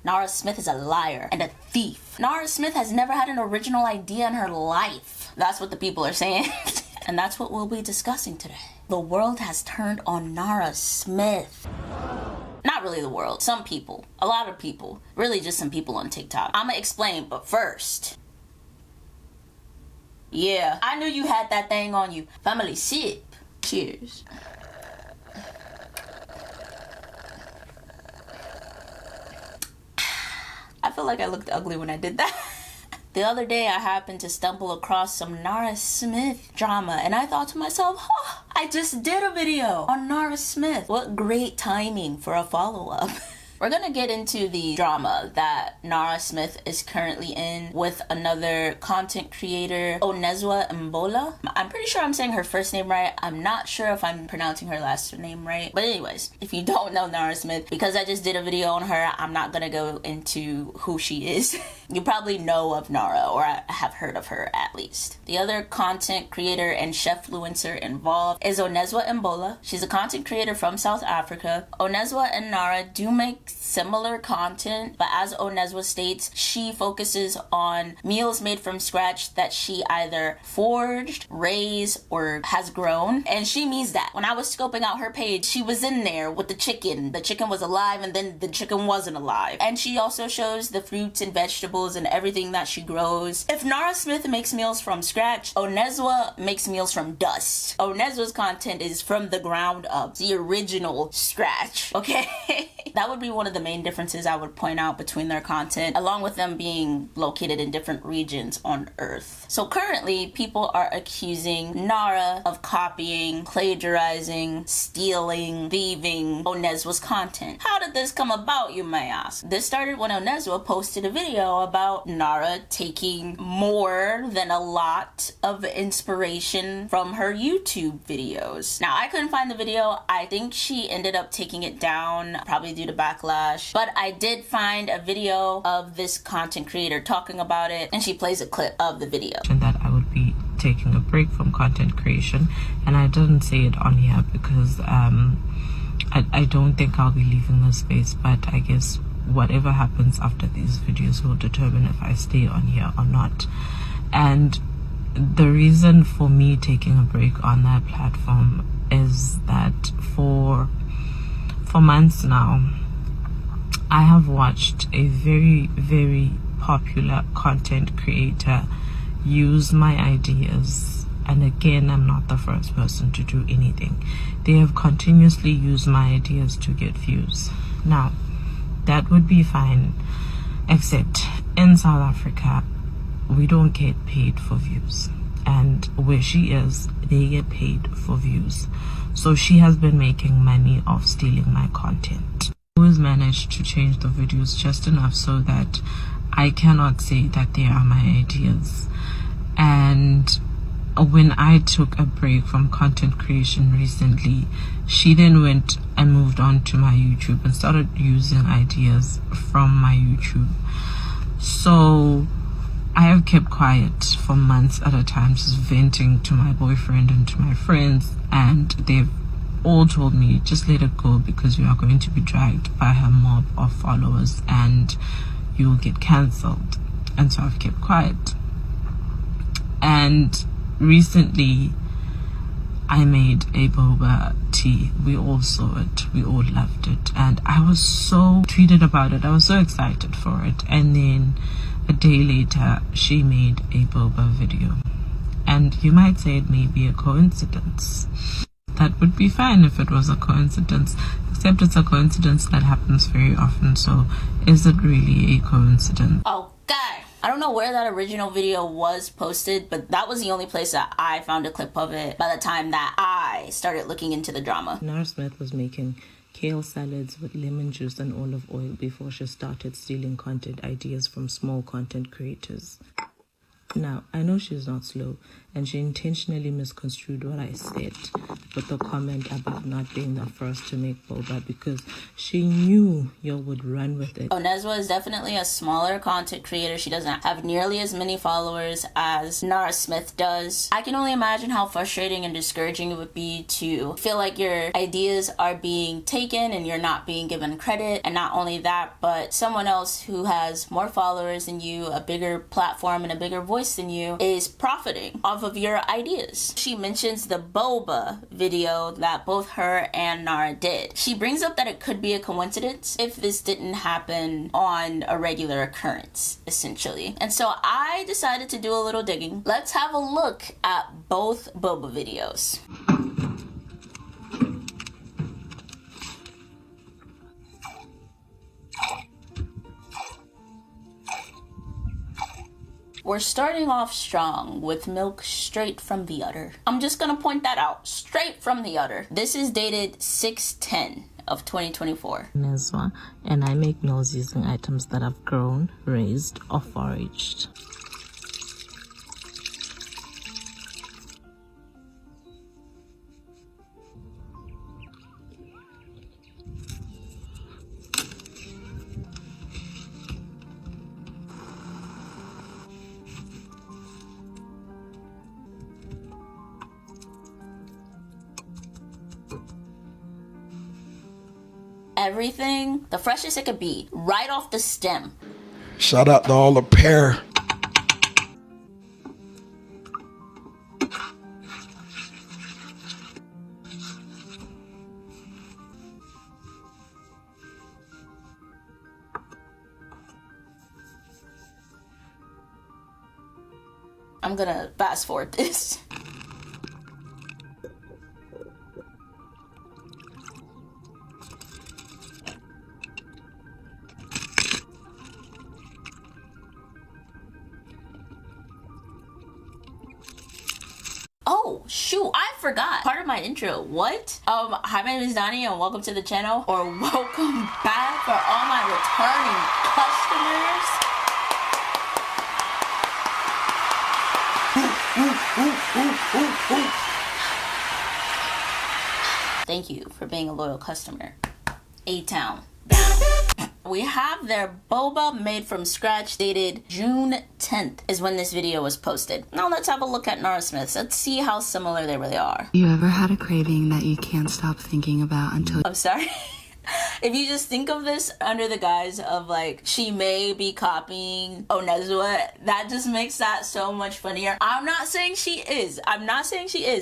Nara Smith is a liar and a thief. Nara Smith has never had an original idea in her life. That's what the people are saying. And that's what we'll be discussing today. The world has turned on Nara Smith. Not really the world. Some people. A lot of people. Really just some people on TikTok. I'ma explain, but first. Yeah, I knew you had that thing on you. Family sip. Cheers. I feel like I looked ugly when I did that. The other day I happened to stumble across some Nara Smith drama and I thought to myself, oh, I just did a video on Nara Smith. What great timing for a follow-up. We're gonna get into the drama that Nara Smith is currently in with another content creator, Onezwa Mbola. I'm pretty sure I'm saying her first name right. I'm not sure if I'm pronouncing her last name right. But anyways, if you don't know Nara Smith, because I just did a video on her, I'm not gonna go into who she is. You probably know of Nara, or have heard of her at least. The other content creator and chef-fluencer involved is Onezwa Mbola. She's a content creator from South Africa. Onezwa and Nara do make similar content, but as Onezwa states, she focuses on meals made from scratch that she either forged, raised, or has grown. And she means that. When I was scoping out her page, she was in there with the chicken. The chicken was alive and then the chicken wasn't alive. And she also shows the fruits and vegetables and everything that she grows. If Nara Smith makes meals from scratch, Onezwa makes meals from dust. Onezwa's content is from the ground up, the original scratch, okay? That would be one of the main differences I would point out between their content, along with them being located in different regions on Earth. So currently, people are accusing Nara of copying, plagiarizing, stealing, thieving Onezwa's content. How did this come about, you may ask? This started when Onezwa posted a video about Nara taking more than a lot of inspiration from her YouTube videos. Now, I couldn't find the video. I think she ended up taking it down, probably due to backlash, but I did find a video of this content creator talking about it, and she plays a clip of the video. That I would be taking a break from content creation, and I didn't say it on here because I don't think I'll be leaving this space, but I guess whatever happens after these videos will determine if I stay on here or not. And the reason for me taking a break on that platform is that for months now, I have watched a very, very popular content creator use my ideas. And again, I'm not the first person to do anything. They have continuously used my ideas to get views. Now, that would be fine, except in South Africa, we don't get paid for views. And where she is, they get paid for views. So she has been making money off stealing my content. I always managed to change the videos just enough so that I cannot say that they are my ideas. And when I took a break from content creation recently, she then went and moved on to my YouTube and started using ideas from my YouTube. So I have kept quiet for months at a time, just venting to my boyfriend and to my friends, and they've all told me, just let it go because you are going to be dragged by her mob of followers and you will get cancelled. And so I've kept quiet. And recently I made a boba tea. We all saw it, we all loved it, and I was so tweeted about it. I was so excited for it. And then a day later she made a boba video, and you might say it may be a coincidence. That would be fine if it was a coincidence, except it's a coincidence that happens very often. So is it really a coincidence? Okay. I don't know where that original video was posted, but that was the only place that I found a clip of it by the time that I started looking into the drama. Nara Smith was making kale salads with lemon juice and olive oil before she started stealing content ideas from small content creators. Now, I know she's not slow, and she intentionally misconstrued what I said with the comment about not being the first to make boba because she knew you would run with it. Onezwa is definitely a smaller content creator. She doesn't have nearly as many followers as Nara Smith does. I can only imagine how frustrating and discouraging it would be to feel like your ideas are being taken and you're not being given credit. And not only that, but someone else who has more followers than you, a bigger platform and a bigger voice than you, is profiting off of your ideas. She mentions the boba video that both her and Nara did. She brings up that it could be a coincidence if this didn't happen on a regular occurrence, essentially. And so I decided to do a little digging. Let's have a look at both boba videos. We're starting off strong with milk straight from the udder. I'm just gonna point that out, straight from the udder. This is dated 6/10 of 2024. Onezwa, and I make meals using items that I've grown, raised, or foraged. Everything the freshest it could be, right off the stem. Shout out to all the pear. I'm gonna fast forward this. Oh, shoot, I forgot part of my intro. What? Hi, my name is Donnie and welcome to the channel, or welcome back for all my returning customers. Thank you for being a loyal customer. A-Town. We have their boba made from scratch, dated June 10th is when this video was posted. Now let's have a look at Nara Smith. Let's see how similar they really are. You ever had a craving that you can't stop thinking about until... I'm sorry. If you just think of this under the guise of like she may be copying Onezwa, that just makes that so much funnier. I'm not saying she is.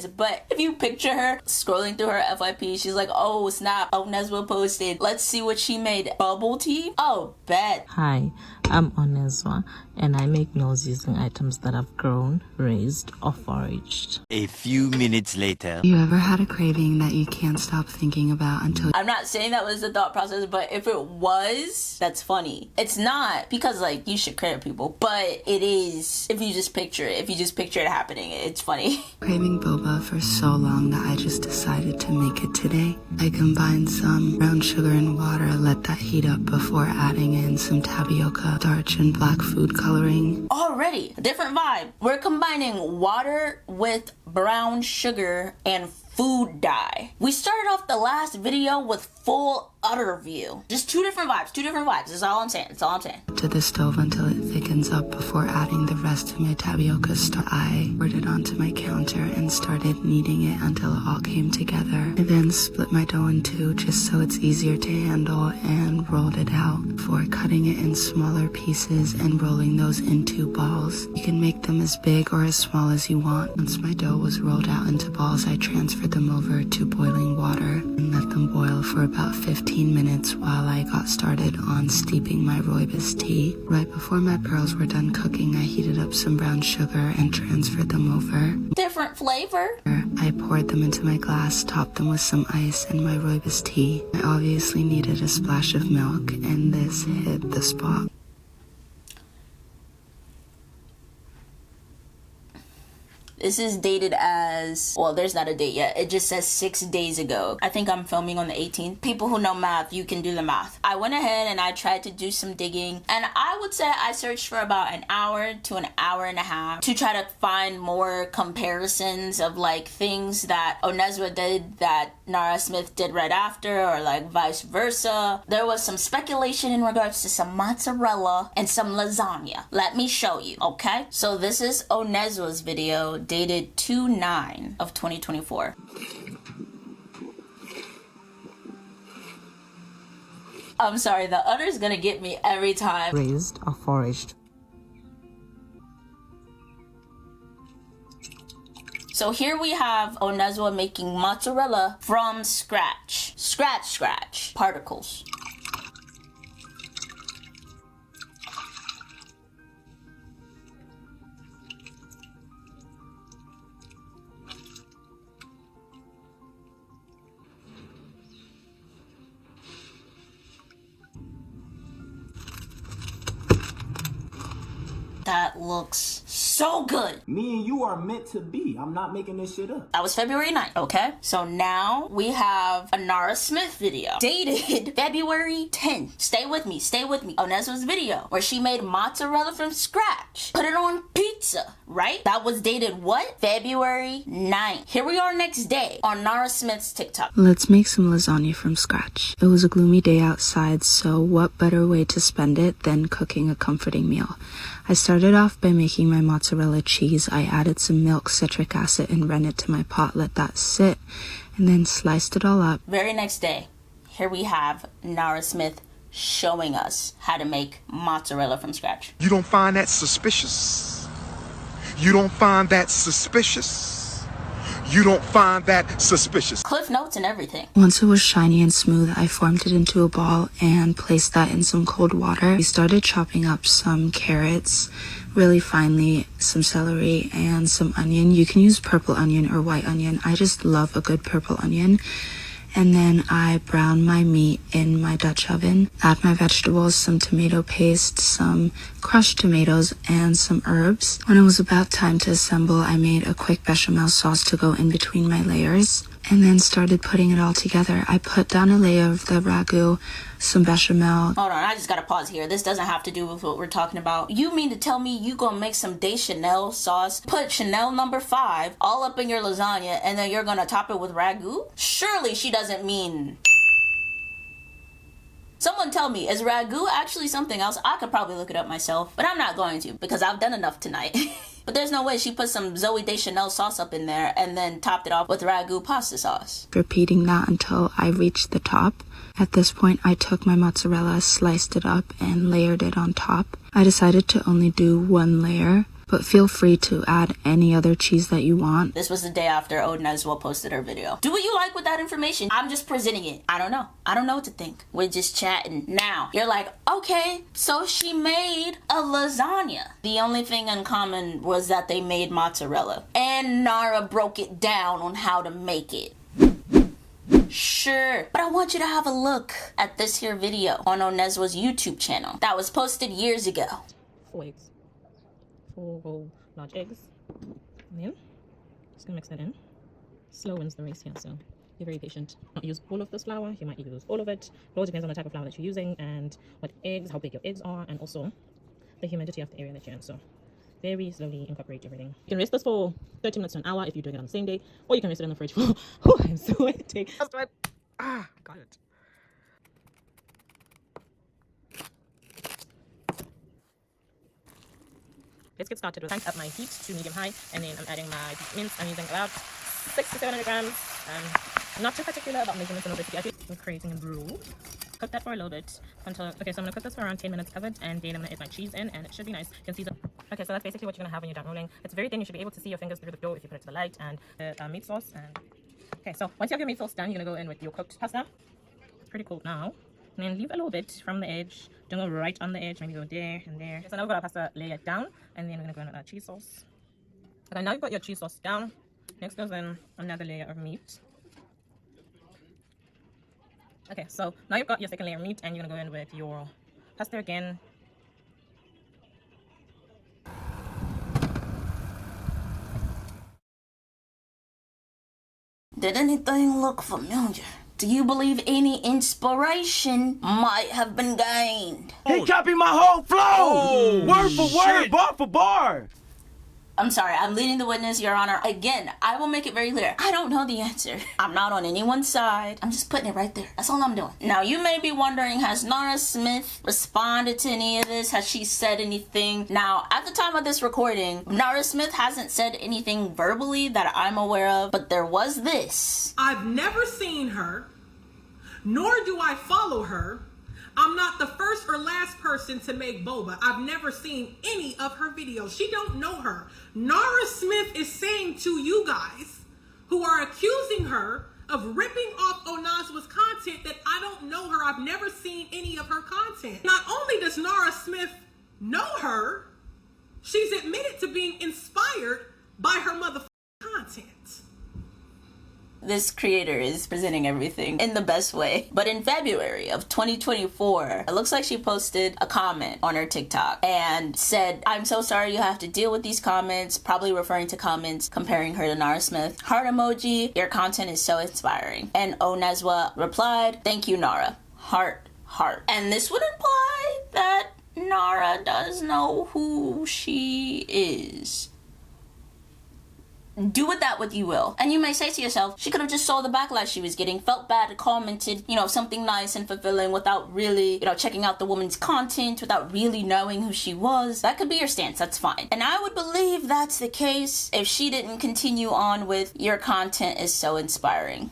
But if you picture her scrolling through her FYP, she's like, oh snap, Onezwa posted. Let's see what she made. Bubble tea? Oh, bet. Hi, I'm Onezwa, and I make meals using items that I've grown, raised, or foraged. A few minutes later. You ever had a craving that you can't stop thinking about until... I'm not saying that was the thought process, but if it was, that's funny. It's not, because like you should credit people, but it is if you just picture it. If you just picture it happening, it's funny. Craving boba for so long that I just decided to make it today. I combined some brown sugar and water, let that heat up before adding in some tapioca, starch, and black food coloring. Already, a different vibe. We're combining water with brown sugar and food dye. We started off the last video with full udder view. Just two different vibes. That's all I'm saying. To the stove until it thickens up before adding the rest of my tapioca starch. I poured it onto my counter and started kneading it until it all came together. I then split my dough in two just so it's easier to handle and rolled it out before cutting it in smaller pieces and rolling those into balls. You can make them as big or as small as you want. Once my dough was rolled out into balls, I transferred them over to boiling water and let them boil for about 15 minutes while I got started on steeping my rooibos tea. Right before my pearls were done cooking, I heated up some brown sugar and transferred them over. Different flavor. I poured them into my glass, topped them with some ice and my rooibos tea. I obviously needed a splash of milk, and this hit the spot. This is dated as, well, there's not a date yet. It just says 6 days ago. I think I'm filming on the 18th. People who know math, you can do the math. I went ahead and I tried to do some digging, and I would say I searched for about an hour to an hour and a half to try to find more comparisons of like things that Onezwa did that Nara Smith did right after, or like vice versa. There was some speculation in regards to some mozzarella and some lasagna. Let me show you, okay? So this is Onezwa's video dated 2/9 of 2024. I'm sorry, the udder's gonna get me every time. Raised or foraged. So here we have Onezwa making mozzarella from scratch. Scratch, particles. That looks so good. Me and you are meant to be. I'm not making this shit up. That was February 9th, okay? So now we have a Nara Smith video dated February 10th. Stay with me. Onezwa's video where she made mozzarella from scratch. Put it on pizza, right? That was dated what? February 9th. Here we are next day on Nara Smith's TikTok. Let's make some lasagna from scratch. It was a gloomy day outside, so what better way to spend it than cooking a comforting meal? I started off by making my mozzarella cheese. I added some milk, citric acid, and ran it to my pot, let that sit, and then sliced it all up. Very next day, here we have Nara Smith showing us how to make mozzarella from scratch. You don't find that suspicious? You don't find that suspicious? You don't find that suspicious? Cliff notes and everything. Once it was shiny and smooth, I formed it into a ball and placed that in some cold water. We started chopping up some carrots really finely, some celery, and some onion. You can use purple onion or white onion. I just love a good purple onion. And then I brown my meat in my Dutch oven, add my vegetables, some tomato paste, some crushed tomatoes, and some herbs. When it was about time to assemble, I made a quick bechamel sauce to go in between my layers, and then started putting it all together. I put down a layer of the ragu, some bechamel. Hold on, I just gotta pause here. This doesn't have to do with what we're talking about. You mean to tell me you gonna make some Deschanel sauce, put Chanel number 5 all up in your lasagna, and then you're gonna top it with ragu? Surely she doesn't mean... Someone tell me, is ragu actually something else? I could probably look it up myself, but I'm not going to because I've done enough tonight. But there's no way she put some Zoe Deschanel sauce up in there and then topped it off with ragu pasta sauce. Repeating that until I reached the top. At this point, I took my mozzarella, sliced it up, and layered it on top. I decided to only do one layer, but feel free to add any other cheese that you want. This was the day after Onezwa posted her video. Do what you like with that information. I'm just presenting it. I don't know. I don't know what to think. We're just chatting. Now, you're like, okay, so she made a lasagna. The only thing in common was that they made mozzarella. And Nara broke it down on how to make it. Sure, but I want you to have a look at this here video on Onezwa's YouTube channel that was posted years ago. 4 eggs. 4 whole large eggs. And then just gonna mix that in. Slow wins the race here, so be very patient. Not use all of this flour, you might use all of it. It all depends on the type of flour that you're using and what eggs, how big your eggs are, and also the humidity of the area that you're in. So very slowly incorporate everything. You can rest this for 30 minutes to an hour if you're doing it on the same day, or you can rest it in the fridge for I'm sweating. Got it. Let's get started. Crank up my heat to medium high, and then I'm adding my beef mince. I'm using about 600 to 700 grams. Not too particular about making this a little bit sticky. I'm creating a brew. Cook that for a little bit until, okay, so I'm gonna cook this for around 10 minutes covered, and then I'm gonna add my cheese in, and it should be nice. You can see the, okay, so that's basically what you're gonna have when you're done rolling. It's very thin. You should be able to see your fingers through the dough if you put it to the light, and the meat sauce. And okay, so once you have your meat sauce done, you're gonna go in with your cooked pasta. It's pretty cold now. And then leave a little bit from the edge. Don't go right on the edge. Maybe go there and there. So now we've got our pasta layered down, and then we're gonna go in with our cheese sauce. Okay, now you've got your cheese sauce down. Next goes in another layer of meat. Okay, so now you've got your second layer of meat, and you're gonna go in with your pasta again. Did anything look familiar? Do you believe any inspiration might have been gained? He copied my whole flow! Word for word, bar for bar! I'm sorry, I'm leading the witness, Your Honor. Again, I will make it very clear. I don't know the answer. I'm not on anyone's side. I'm just putting it right there. That's all I'm doing. Now, you may be wondering, has Nara Smith responded to any of this? Has she said anything? Now, at the time of this recording, Nara Smith hasn't said anything verbally that I'm aware of, but there was this. I've never seen her, nor do I follow her. I'm not the first or last person to make boba. I've never seen any of her videos. She don't know her. Nara Smith is saying to you guys who are accusing her of ripping off Onezwa's content that I don't know her. I've never seen any of her content. Not only does Nara Smith know her, she's admitted to being inspired by her motherfucking content. This creator is presenting everything in the best way. But in February of 2024, it looks like she posted a comment on her TikTok and said, "I'm so sorry you have to deal with these comments," probably referring to comments comparing her to Nara Smith. Heart emoji, your content is so inspiring. And Onezwa replied, "Thank you, Nara. Heart, heart." And this would imply that Nara does know who she is. Do with that what you will. And you may say to yourself, she could have just saw the backlash she was getting, felt bad, commented, something nice and fulfilling without really, checking out the woman's content, without really knowing who she was. That could be your stance, that's fine. And I would believe that's the case if she didn't continue on with, "Your content is so inspiring."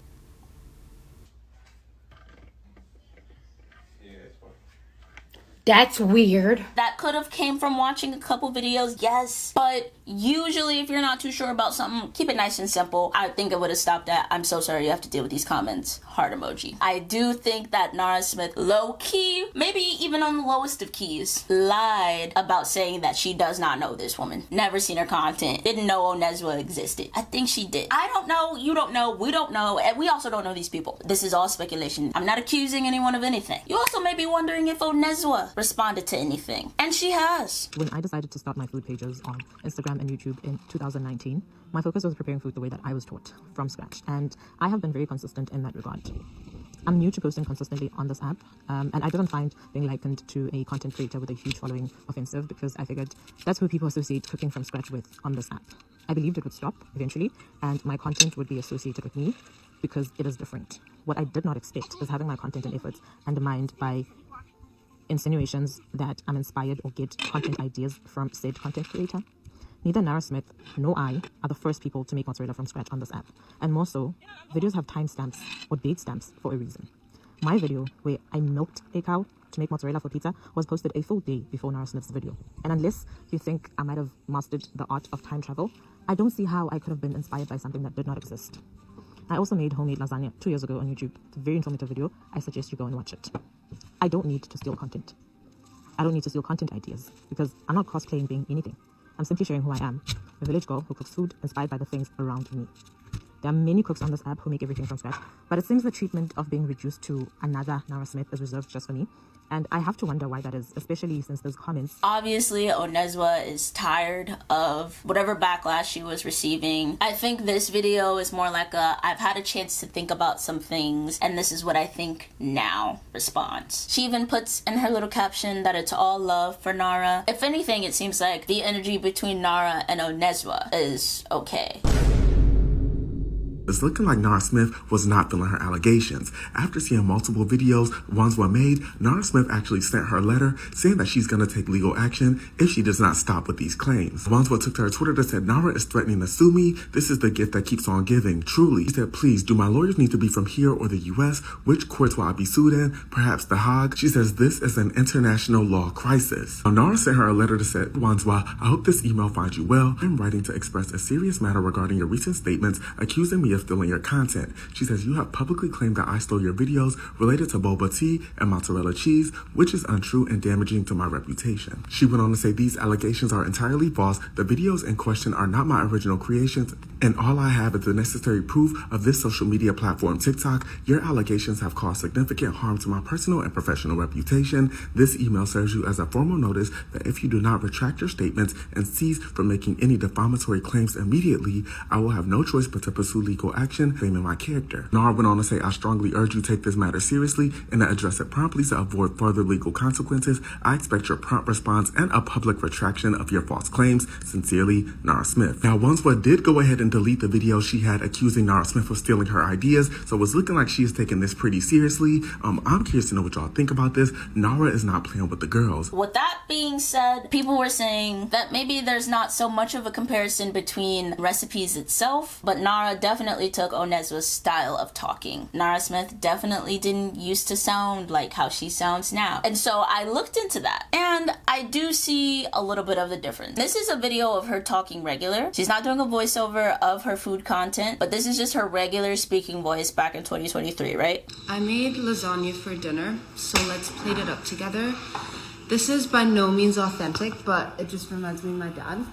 That's weird. That could have came from watching a couple videos, yes. But usually if you're not too sure about something, keep it nice and simple. I think it would have stopped at, "I'm so sorry you have to deal with these comments." Heart emoji. I do think that Nara Smith low-key, maybe even on the lowest of keys, lied about saying that she does not know this woman. Never seen her content. Didn't know Onezwa existed. I think she did. I don't know. You don't know. We don't know. And we also don't know these people. This is all speculation. I'm not accusing anyone of anything. You also may be wondering if Onezwa responded to anything. And she has. When I decided to start my food pages on Instagram and YouTube in 2019, my focus was preparing food the way that I was taught, from scratch. And I have been very consistent in that regard. I'm new to posting consistently on this app, and I didn't find being likened to a content creator with a huge following offensive, because I figured that's who people associate cooking from scratch with on this app. I believed it would stop eventually, and my content would be associated with me because it is different. What I did not expect is having my content and efforts undermined by insinuations that I'm inspired or get content ideas from said content creator. Neither Nara Smith nor I are the first people to make mozzarella from scratch on this app. And more so, videos have timestamps or date stamps for a reason. My video, where I milked a cow to make mozzarella for pizza, was posted a full day before Nara Smith's video. And unless you think I might have mastered the art of time travel, I don't see how I could have been inspired by something that did not exist. I also made homemade lasagna 2 years ago on YouTube. It's a very informative video. I suggest you go and watch it. I don't need to steal content. I don't need to steal content ideas because I'm not cosplaying being anything. I'm simply sharing who I am, a village girl who cooks food inspired by the things around me. There are many cooks on this app who make everything from scratch, but it seems the treatment of being reduced to another Nara Smith is reserved just for me. And I have to wonder why that is, especially since there's comments. Obviously, Onezwa is tired of whatever backlash she was receiving. I think this video is more like a, "I've had a chance to think about some things, and this is what I think now" response. She even puts in her little caption that it's all love for Nara. If anything, it seems like the energy between Nara and Onezwa is okay. It's looking like Nara Smith was not feeling her allegations. After seeing multiple videos Onezwa made, Nara Smith actually sent her a letter saying that she's going to take legal action if she does not stop with these claims. Onezwa took to her Twitter to say, "Nara is threatening to sue me. This is the gift that keeps on giving. Truly." She said, "Please, do my lawyers need to be from here or the US? Which courts will I be sued in? Perhaps The Hague?" She says, "This is an international law crisis." Now, Nara sent her a letter to say, "Onezwa, I hope this email finds you well. I'm writing to express a serious matter regarding your recent statements accusing me of stealing your content." She says, "You have publicly claimed that I stole your videos related to boba tea and mozzarella cheese, which is untrue and damaging to my reputation." She went on to say, "These allegations are entirely false. The videos in question are not my original creations, and all I have is the necessary proof of this social media platform, TikTok. Your allegations have caused significant harm to my personal and professional reputation. This email serves you as a formal notice that if you do not retract your statements and cease from making any defamatory claims immediately, I will have no choice but to pursue legal legal action, faming my character. Nara went on to say, I strongly urge you take this matter seriously and to address it promptly to avoid further legal consequences. I expect your prompt response and a public retraction of your false claims. Sincerely, Nara Smith. Now, Onezwa did go ahead and delete the video she had accusing Nara Smith of stealing her ideas, so it's looking like she is taking this pretty seriously. I'm curious to know what y'all think about this. Nara is not playing with the girls. With that being said, people were saying that maybe there's not so much of a comparison between recipes itself, but Nara definitely took Onezwa's style of talking. Nara Smith definitely didn't used to sound like how she sounds now. And so I looked into that, and I do see a little bit of the difference. This is a video of her talking regular. She's not doing a voiceover of her food content, but this is just her regular speaking voice back in 2023, right? I made lasagna for dinner, so let's plate it up together. This is by no means authentic, but it just reminds me of my dad.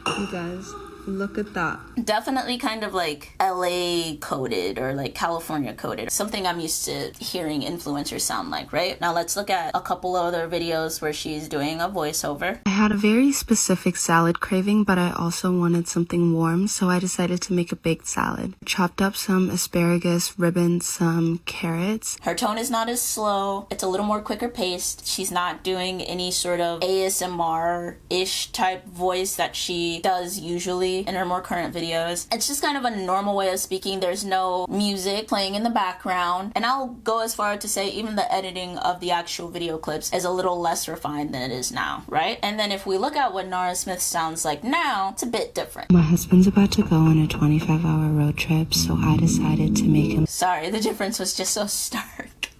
You guys, look at that. Definitely kind of like LA coded or like California coded. Something I'm used to hearing influencers sound like, right? Now let's look at a couple other videos where she's doing a voiceover. I had a very specific salad craving, but I also wanted something warm, so I decided to make a baked salad. Chopped up some asparagus, ribbons, some carrots. Her tone is not as slow. It's a little more quicker paced. She's not doing any sort of ASMR-ish type voice that she does usually in her more current videos. It's just kind of a normal way of speaking. There's no music playing in the background. And I'll go as far to say even the editing of the actual video clips is a little less refined than it is now, right? And then if we look at what Nara Smith sounds like now, it's a bit different. My husband's about to go on a 25-hour road trip, so I decided to make him Sorry, the difference was just so stark.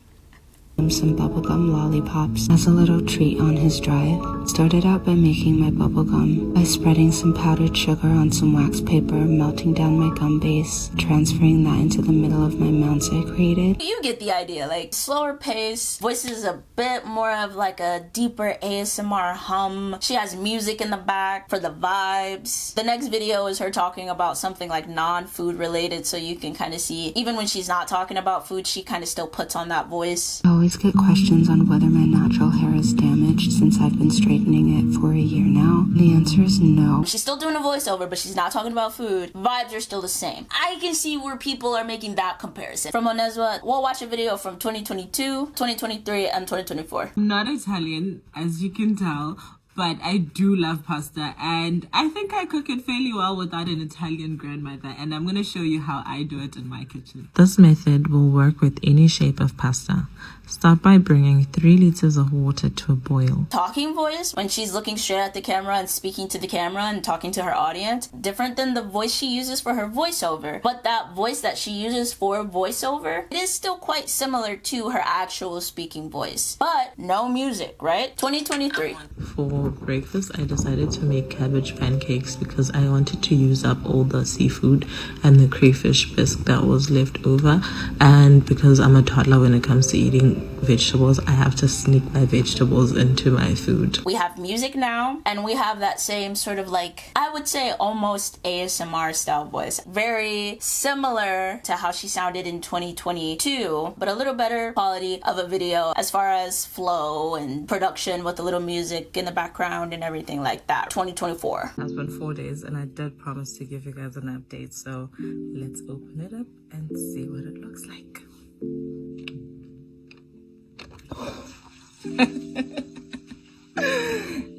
some bubblegum lollipops as a little treat on his drive. Started out by making my bubblegum by spreading some powdered sugar on some wax paper, melting down my gum base, transferring that into the middle of my mounds I created. You get the idea, like slower pace, voice is a bit more of like a deeper ASMR hum. She has music in the back for the vibes. The next video is her talking about something like non-food related, so you can kind of see even when she's not talking about food, she kind of still puts on that voice. I always get questions on whether my natural hair is damaged since I've been straightening it for a year now. The answer is no. She's still doing a voiceover, but she's not talking about food. Vibes are still the same. I can see where people are making that comparison. From Onezwa, we'll watch a video from 2022, 2023, and 2024. I'm not Italian, as you can tell, but I do love pasta, and I think I cook it fairly well without an Italian grandmother, and I'm going to show you how I do it in my kitchen. This method will work with any shape of pasta. Start by bringing 3 liters of water to a boil. Talking voice, when she's looking straight at the camera and speaking to the camera and talking to her audience, different than the voice she uses for her voiceover. But that voice that she uses for voiceover, it is still quite similar to her actual speaking voice. But no music, right? 2023. For breakfast, I decided to make cabbage pancakes because I wanted to use up all the seafood and the crayfish bisque that was left over. And because I'm a toddler when it comes to eating vegetables, I have to sneak my vegetables into my food. We have music now, and we have that same sort of like, I would say almost ASMR style voice. Very similar to how she sounded in 2022, but a little better quality of a video as far as flow and production with a little music in the background and everything like that. 2024. It's been 4 days, and I did promise to give you guys an update, so let's open it up and see what it looks like.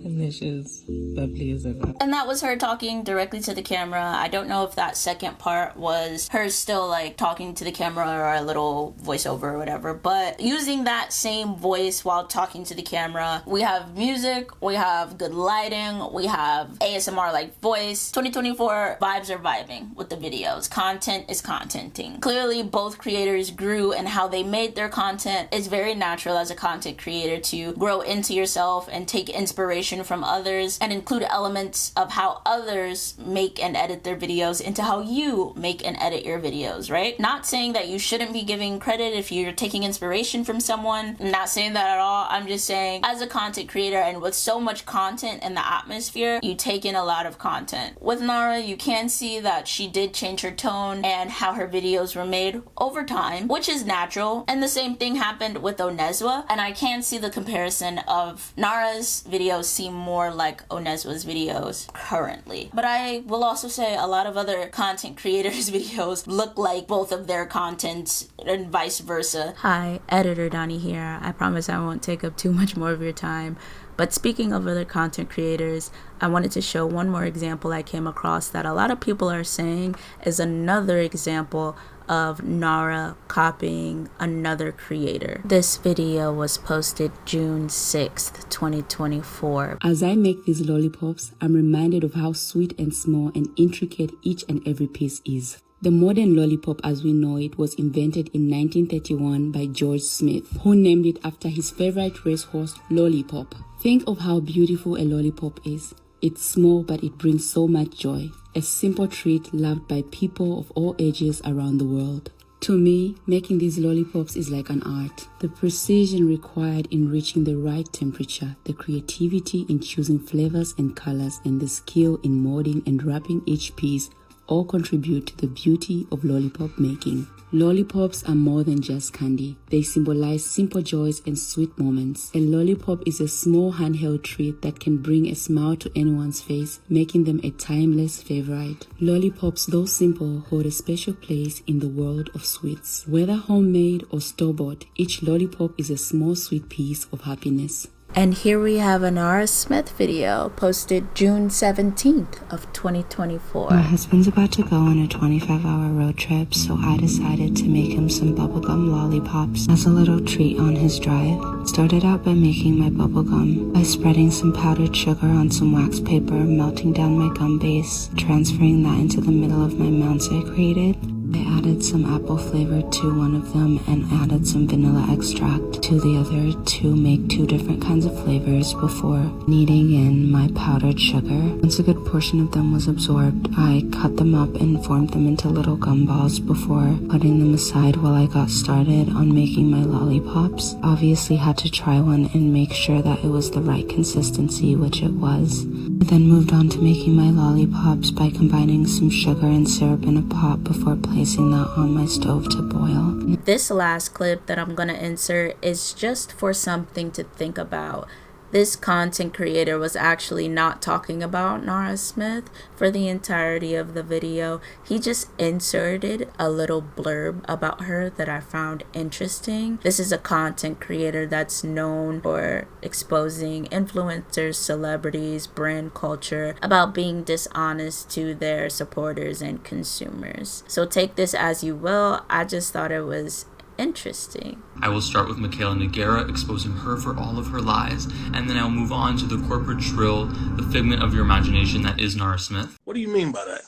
Delicious, bubbly as ever. And that was her talking directly to the camera. I don't know if that second part was her still like talking to the camera or a little voiceover or whatever, but using that same voice while talking to the camera. We have music, we have good lighting, we have ASMR like voice. 2024 vibes are vibing with the videos. Content is contenting. Clearly both creators grew in how they made their content. It's very natural as a content creator to grow into yourself and take inspiration from others and include elements of how others make and edit their videos into how you make and edit your videos, right? Not saying that you shouldn't be giving credit if you're taking inspiration from someone. I'm not saying that at all. I'm just saying as a content creator and with so much content in the atmosphere, you take in a lot of content. With Nara, you can see that she did change her tone and how her videos were made over time, which is natural. And the same thing happened with Onezwa, and I can see the comparison of Nara's videos seem more like Onezwa's videos currently. But I will also say a lot of other content creators' videos look like both of their content and vice versa. Hi, Editor Donnie here. I promise I won't take up too much more of your time. But speaking of other content creators, I wanted to show one more example I came across that a lot of people are saying is another example of Nara copying another creator. This video was posted June 6th, 2024. As I make these lollipops, I'm reminded of how sweet and small and intricate each and every piece is. The modern lollipop as we know it was invented in 1931 by George Smith, who named it after his favorite racehorse, Lollipop. Think of how beautiful a lollipop is. It's small, but it brings so much joy. A simple treat loved by people of all ages around the world. To me, making these lollipops is like an art. The precision required in reaching the right temperature, the creativity in choosing flavors and colors, and the skill in molding and wrapping each piece all contribute to the beauty of lollipop making. Lollipops are more than just candy. They symbolize simple joys and sweet moments. A lollipop is a small handheld treat that can bring a smile to anyone's face, making them a timeless favorite. Lollipops, though simple, hold a special place in the world of sweets. Whether homemade or store-bought, each lollipop is a small sweet piece of happiness. And here we have a Nara Smith video posted June 17th of 2024. My husband's about to go on a 25-hour road trip, so I decided to make him some bubblegum lollipops as a little treat on his drive. Started out by making my bubblegum by spreading some powdered sugar on some wax paper, melting down my gum base, transferring that into the middle of my mounds I created. I added some apple flavor to one of them and added some vanilla extract to the other to make two different kinds of flavors before kneading in my powdered sugar. Once a good portion of them was absorbed, I cut them up and formed them into little gumballs before putting them aside while I got started on making my lollipops. Obviously had to try one and make sure that it was the right consistency, which it was. I then moved on to making my lollipops by combining some sugar and syrup in a pot before placing that on my stove to boil. This last clip that I'm gonna insert is just for something to think about. This content creator was actually not talking about Nara Smith for the entirety of the video. He just inserted a little blurb about her that I found interesting. This is a content creator that's known for exposing influencers, celebrities, brand culture, about being dishonest to their supporters and consumers. So take this as you will. I just thought it was interesting. I will start with Michaela Nogueira, exposing her for all of her lies, and then I'll move on to the corporate shrill, the figment of your imagination that is Nara Smith. What do you mean by that?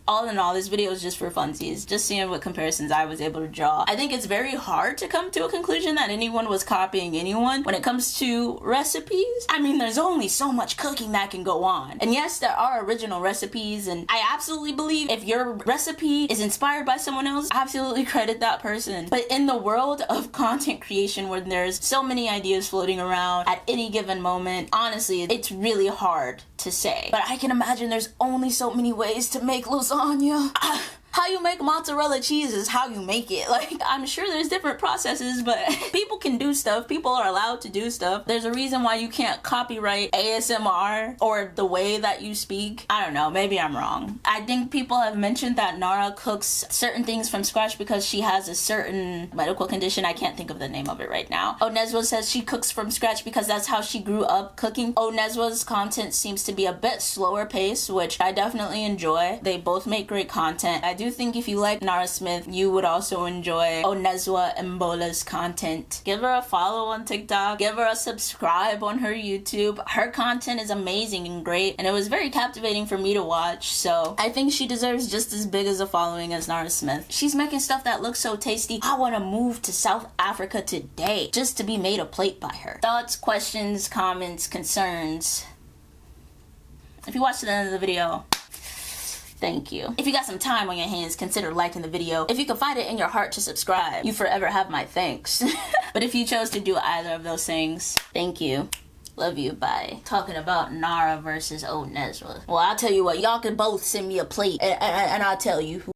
All in all, this video is just for funsies, just seeing what comparisons I was able to draw. I think it's very hard to come to a conclusion that anyone was copying anyone when it comes to recipes. I mean, there's only so much cooking that can go on. And yes, there are original recipes, and I absolutely believe if your recipe is inspired by someone else, absolutely credit that person. But in the world of content creation where there's so many ideas floating around at any given moment, honestly, it's really hard to say. But I can imagine there's only so many ways to make lasagna. How you make mozzarella cheese is how you make it. Like, I'm sure there's different processes, but people can do stuff. People are allowed to do stuff. There's a reason why you can't copyright ASMR or the way that you speak. I don't know, maybe I'm wrong. I think people have mentioned that Nara cooks certain things from scratch because she has a certain medical condition. I can't think of the name of it right now. Onezwa says she cooks from scratch because that's how she grew up cooking. Onezwa's content seems to be a bit slower paced, which I definitely enjoy. They both make great content. I do think if you like Nara Smith, you would also enjoy Onezwa Mbola's content. Give her a follow on TikTok. Give her a subscribe on her YouTube. Her content is amazing and great, and it was very captivating for me to watch, so I think she deserves just as big as a following as Nara Smith. She's making stuff that looks so tasty. I want to move to South Africa today just to be made a plate by her. Thoughts, questions, comments, concerns? If you watched to the end of the video, thank you. If you got some time on your hands, consider liking the video. If you can find it in your heart to subscribe, you forever have my thanks. But if you chose to do either of those things, thank you. Love you, bye. Talking about Nara versus Onezwa. Well, I'll tell you what, y'all can both send me a plate and I'll tell you who